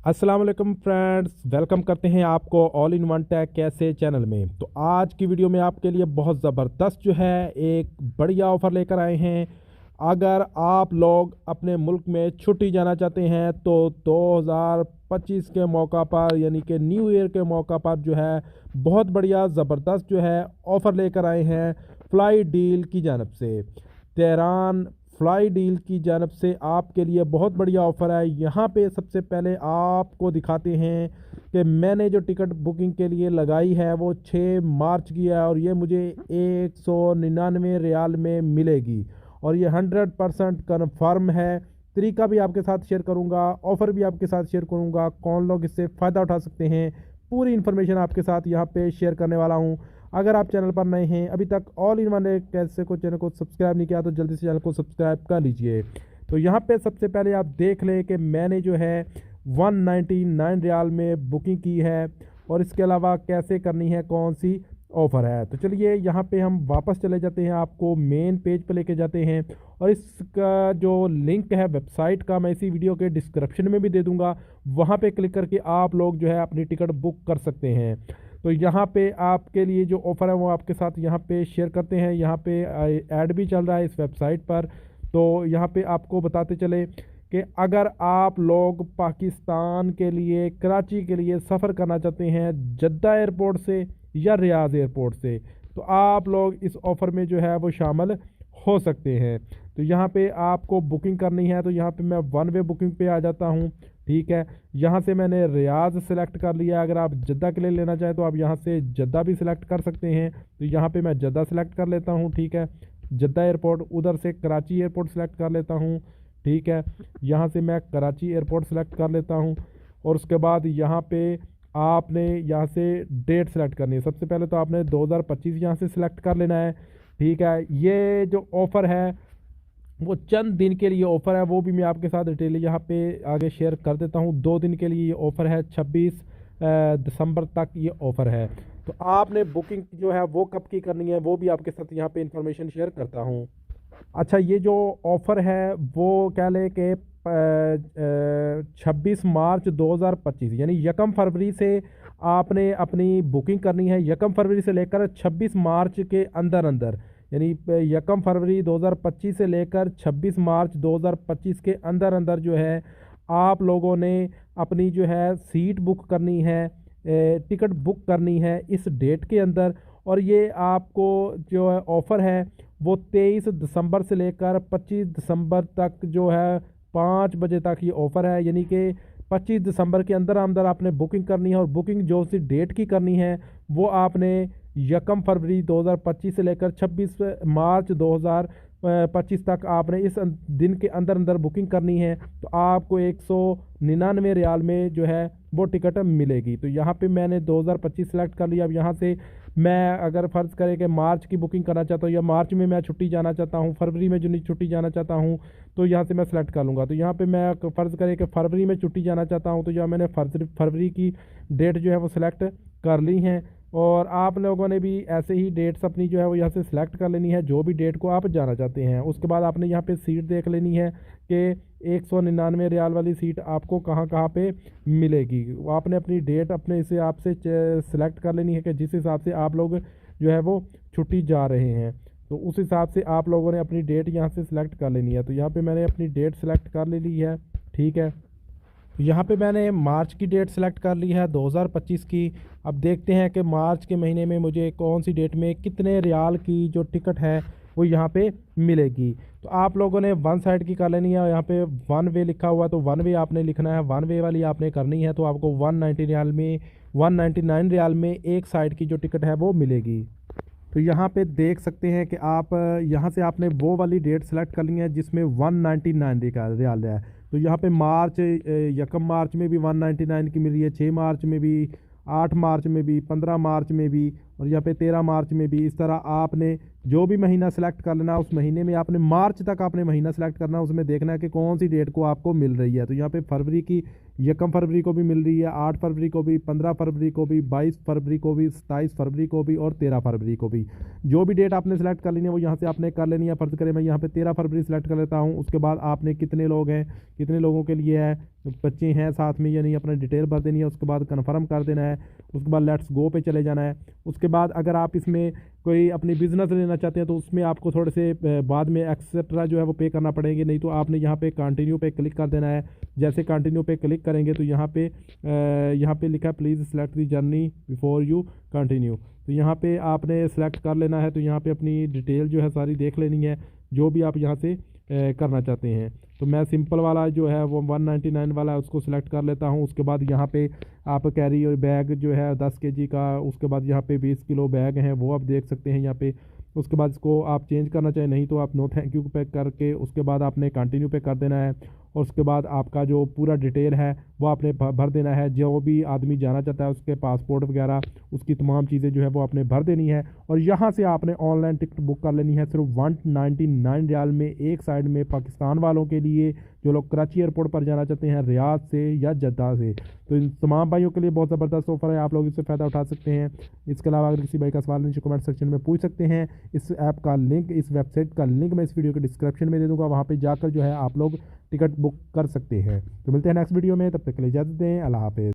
अस्सलाम वालेकुम friends, welcome करते हैं आपको ऑल इन वन टेक कैसे चैनल में। तो आज की वीडियो में आपके लिए बहुत ज़बरदस्त जो है एक बढ़िया ऑफ़र लेकर आए हैं। अगर आप लोग अपने मुल्क में छुट्टी जाना चाहते हैं तो 2025 के मौका पर यानी कि न्यू ईयर के मौका पर जो है बहुत बढ़िया ज़बरदस्त जो है ऑफ़र लेकर आए हैं फ्लाई डील की जानब से। तेहरान फ्लाई डील की जानब से आपके लिए बहुत बढ़िया ऑफ़र है। यहाँ पे सबसे पहले आपको दिखाते हैं कि मैंने जो टिकट बुकिंग के लिए लगाई है वो 6 मार्च की है और ये मुझे 199 रियाल में मिलेगी और ये 100% कन्फर्म है। तरीका भी आपके साथ शेयर करूँगा, ऑफ़र भी आपके साथ शेयर करूँगा, कौन लोग इससे फ़ायदा उठा सकते हैं, पूरी इन्फॉर्मेशन आपके साथ यहाँ पे शेयर करने वाला हूँ। अगर आप चैनल पर नए हैं, अभी तक ऑल इन वन कैसे को चैनल को सब्सक्राइब नहीं किया तो जल्दी से चैनल को सब्सक्राइब कर लीजिए। तो यहाँ पे सबसे पहले आप देख लें कि मैंने जो है 199 रियाल में बुकिंग की है और इसके अलावा कैसे करनी है, कौन सी ऑफ़र है। तो चलिए यहाँ पे हम वापस चले जाते हैं, आपको मेन पेज पे लेके जाते हैं और इसका जो लिंक है वेबसाइट का मैं इसी वीडियो के डिस्क्रिप्शन में भी दे दूँगा। वहाँ पे क्लिक करके आप लोग जो है अपनी टिकट बुक कर सकते हैं। तो यहाँ पे आपके लिए जो ऑफ़र है वो आपके साथ यहाँ पे शेयर करते हैं। यहाँ पे ऐड भी चल रहा है इस वेबसाइट पर। तो यहाँ पे आपको बताते चले कि अगर आप लोग पाकिस्तान के लिए कराची के लिए सफ़र करना चाहते हैं जद्दा एयरपोर्ट से या रियाद एयरपोर्ट से, तो आप लोग इस ऑफ़र में जो है वो शामिल हो सकते हैं। तो यहाँ पे आपको बुकिंग करनी है, तो यहाँ पे मैं वन वे बुकिंग पे आ जाता हूँ। ठीक है, यहाँ से मैंने रियाद सेलेक्ट कर लिया। अगर आप जद्दा के लिए लेना चाहें तो आप यहाँ से जद्दा भी सिलेक्ट कर सकते हैं। तो यहाँ पे मैं जद्दा सेलेक्ट कर लेता हूँ। ठीक है, जद्दा एयरपोर्ट, उधर से कराची एयरपोर्ट सेलेक्ट कर लेता हूँ। ठीक है, यहाँ से मैं कराची एयरपोर्ट सेलेक्ट कर लेता हूँ और उसके बाद यहाँ पे आपने यहाँ से डेट सेलेक्ट करनी है। सबसे पहले तो आपने 2025 यहाँ से सिलेक्ट कर लेना है। ठीक है, ये जो ऑफ़र है वो चंद दिन के लिए ऑफ़र है, वो भी मैं आपके साथ डिटेल यहाँ पे आगे शेयर कर देता हूँ। 2 दिन के लिए ये ऑफ़र है, 26 दिसंबर तक ये ऑफ़र है। तो आपने बुकिंग जो है वो कब की करनी है वो भी आपके साथ यहाँ पे इंफॉर्मेशन शेयर करता हूँ। अच्छा, ये जो ऑफ़र है वो क्या लें कि 26 मार्च 2025 यानी 1 फरवरी से आपने अपनी बुकिंग करनी है। 1 फरवरी से लेकर 26 मार्च के अंदर अंदर, यानी 1 फरवरी 2025 से लेकर 26 मार्च 2025 के अंदर अंदर जो है आप लोगों ने अपनी जो है सीट बुक करनी है, टिकट बुक करनी है इस डेट के अंदर। और ये आपको जो है ऑफ़र है वो 23 दिसंबर से लेकर 25 दिसंबर तक जो है 5 बजे तक ये ऑफ़र है। यानी कि 25 दिसंबर के अंदर अंदर आपने बुकिंग करनी है और बुकिंग जो सी डेट की करनी है वो आपने 1 फरवरी 2025 से लेकर 26 मार्च 2025 तक आपने इस दिन के अंदर अंदर बुकिंग करनी है। तो आपको 199 रियाल में जो है वो टिकट मिलेगी। तो यहाँ पे मैंने 2025 सेलेक्ट कर लिया। अब यहाँ से मैं अगर फ़र्ज़ करें कि मार्च की बुकिंग करना चाहता हूँ या मार्च में मैं छुट्टी जाना चाहता हूँ, फरवरी में जो नहीं छुट्टी जाना चाहता हूँ, तो यहाँ से मैं सेलेक्ट कर लूँगा। तो यहाँ पे मैं फ़र्ज़ करें कि फरवरी में छुट्टी जाना चाहता हूँ, तो यहाँ मैंने फरवरी की डेट जो है वो सिलेक्ट कर ली हैं। और आप लोगों ने भी ऐसे ही डेट्स अपनी जो है वो यहाँ से सिलेक्ट कर लेनी है, जो भी डेट को आप जाना चाहते हैं। उसके बाद आपने यहाँ पे सीट देख लेनी है कि 199 रियाल वाली सीट आपको कहाँ कहाँ पे मिलेगी। वो आपने अपनी डेट अपने हिसाब से सिलेक्ट कर लेनी है कि जिस हिसाब से आप लोग जो है वो छुट्टी जा रहे हैं, तो उस हिसाब से आप लोगों ने अपनी डेट यहाँ से सिलेक्ट कर लेनी है। तो यहाँ पे मैंने अपनी डेट सेलेक्ट कर ले ली है। ठीक है, यहाँ पे मैंने मार्च की डेट सेलेक्ट कर ली है 2025 की। अब देखते हैं कि मार्च के महीने में मुझे कौन सी डेट में कितने रियाल की जो टिकट है वो यहाँ पे मिलेगी। तो आप लोगों ने वन साइड की कर लेनी है। यहाँ पे वन वे लिखा हुआ तो वन वे आपने लिखना है, वन वे वाली आपने करनी है। तो आपको 199 रियाल में एक साइड की जो टिकट है वो मिलेगी। तो यहाँ पे देख सकते हैं कि आप यहाँ से आपने वो वाली डेट सेलेक्ट करनी है जिसमें 199 का रियाल है। तो यहाँ पे मार्च 1 मार्च में भी 199 की मिल रही है, 6 मार्च में भी, 8 मार्च में भी, 15 मार्च में भी और यहाँ पे 13 मार्च में भी। इस तरह आपने जो भी महीना सेलेक्ट कर लेना, उस महीने में आपने मार्च तक आपने महीना सेलेक्ट करना, उसमें देखना है कि कौन सी डेट को आपको मिल रही है। तो यहाँ पे फरवरी की 1 फरवरी को भी मिल रही है, 8 फरवरी को भी, 15 फरवरी को भी, 22 फरवरी को भी, 27 फरवरी को भी और 13 फरवरी को भी। जो भी डेट आपने सेलेक्ट कर लेनी है वो यहाँ से आपने कर लेनी है। फ़र्ज़ करें मैं यहाँ पे 13 फरवरी सेलेक्ट कर लेता हूँ। उसके बाद आपने कितने लोग हैं, कितने लोगों के लिए है, बच्चे हैं साथ में या नहीं, अपना डिटेल भर देनी है, उसके बाद कन्फर्म कर देना है, उसके बाद लेट्स गो पे चले जाना है। उसके बाद अगर आप इसमें कोई अपनी बिज़नेस लेना चाहते हैं तो उसमें आपको थोड़े से बाद में एक्सेट्रा जो है वो पे करना पड़ेंगे, नहीं तो आपने यहाँ पे कंटिन्यू पे क्लिक कर देना है। जैसे कंटिन्यू पे क्लिक करेंगे तो यहाँ पे लिखा है please select the journey before you continue, तो यहाँ पे आपने सेलेक्ट कर लेना है। तो यहाँ पे अपनी डिटेल जो है सारी देख लेनी है, जो भी आप यहाँ से करना चाहते हैं। तो मैं सिंपल वाला जो है वो 199 वाला है उसको सिलेक्ट कर लेता हूँ। उसके बाद यहाँ पे आप कैरी बैग जो है 10 केजी का, उसके बाद यहाँ पे 20 किलो बैग हैं वो आप देख सकते हैं यहाँ पे। उसके बाद इसको आप चेंज करना चाहें, नहीं तो आप नो थैंक यू पे करके उसके बाद आपने कंटिन्यू पे कर देना है। और उसके बाद आपका जो पूरा डिटेल है वो आपने भर देना है। जो भी आदमी जाना चाहता है उसके पासपोर्ट वगैरह उसकी तमाम चीज़ें जो है वो आपने भर देनी है। और यहाँ से आपने ऑनलाइन टिकट बुक कर लेनी है सिर्फ 199 रियाल में, एक साइड में पाकिस्तान वालों के लिए जो लोग कराची एयरपोर्ट पर जाना चाहते हैं रियाद से या जद्दा से। तो इन तमाम भाइयों के लिए बहुत ज़बरदस्त ऑफर है, आप लोग इससे फ़ायदा उठा सकते हैं। इसके अलावा अगर किसी भाई का सवाल नीचे कमेंट सेक्शन में पूछ सकते हैं। इस ऐप का लिंक, इस वेबसाइट का लिंक मैं इस वीडियो के डिस्क्रिप्शन में दे दूँगा, वहाँ पर जाकर जो है आप लोग टिकट बुक कर सकते हैं। तो मिलते हैं नेक्स्ट वीडियो में, तब तक के लिए इजाज़त दें, अल्लाह हाफ़िज़।